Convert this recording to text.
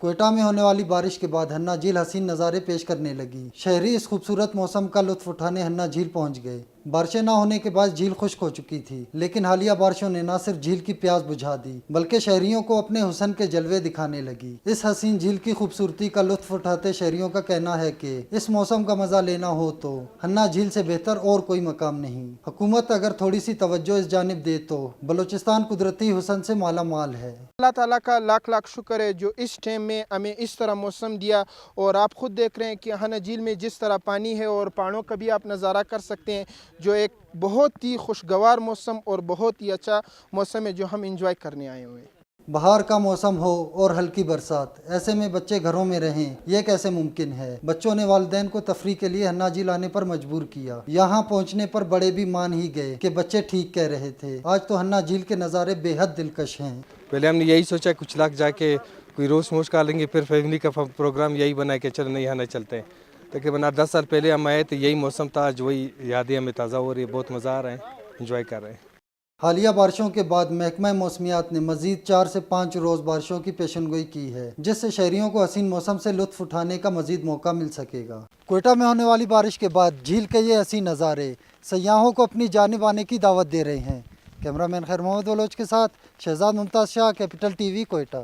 کوئٹہ میں ہونے والی بارش کے بعد ہنہ جھیل حسین نظارے پیش کرنے لگی۔ شہری اس خوبصورت موسم کا لطف اٹھانے ہنہ جھیل پہنچ گئے۔ بارشیں نہ ہونے کے بعد جھیل خشک ہو چکی تھی، لیکن حالیہ بارشوں نے نہ صرف جھیل کی پیاس بجھا دی بلکہ شہریوں کو اپنے حسن کے جلوے دکھانے لگی۔ اس حسین جھیل کی خوبصورتی کا لطف اٹھاتے شہریوں کا کہنا ہے کہ اس موسم کا مزہ لینا ہو تو ہنہ جھیل سے بہتر اور کوئی مقام نہیں۔ حکومت اگر تھوڑی سی توجہ اس جانب دے تو بلوچستان قدرتی حسن سے مالا مال ہے۔ اللہ تعالیٰ کا لاکھ لاکھ شکر ہے جو اس ٹائم میں ہمیں اس طرح موسم دیا، اور آپ خود دیکھ رہے ہیں کہ ہنہ جھیل میں جس طرح پانی ہے اور پہاڑوں کا بھی آپ نظارہ کر سکتے ہیں، جو ایک بہت ہی خوشگوار موسم اور بہت ہی اچھا موسم ہے جو ہم انجوائے کرنے آئے ہوئے ہیں۔ بہار کا موسم ہو اور ہلکی برسات، ایسے میں بچے گھروں میں رہیں، یہ کیسے ممکن ہے؟ بچوں نے والدین کو تفریح کے لیے ہنہ جھیل آنے پر مجبور کیا۔ یہاں پہنچنے پر بڑے بھی مان ہی گئے کہ بچے ٹھیک کہہ رہے تھے۔ آج تو ہنہ جھیل کے نظارے بے حد دلکش ہیں۔ پہلے ہم نے یہی سوچا کچھ لاکھ جا کے کوئی روز موش کا لیں گے، پھر فیملی کا پروگرام یہی بنا کہ چلو نہیں ہنہ چلتے ہیں۔ تقریباً 10 سال پہلے ہم آئے تو یہی موسم تھا، آج وہی یادیں ہمیں تازہ ہو رہی ہے، بہت مزہ آ رہا ہے، انجوائے کر رہے ہیں۔ حالیہ بارشوں کے بعد محکمہ موسمیات نے مزید 4 سے 5 روز بارشوں کی پیشن گوئی کی ہے، جس سے شہریوں کو حسین موسم سے لطف اٹھانے کا مزید موقع مل سکے گا۔ کوئٹہ میں ہونے والی بارش کے بعد جھیل کے یہ حسین نظارے سیاحوں کو اپنی جانب آنے کی دعوت دے رہے ہیں۔ کیمرہ مین خیر محمد بلوچ کے ساتھ شہزاد ممتاز شاہ، کیپٹل ٹی وی، کوئٹہ۔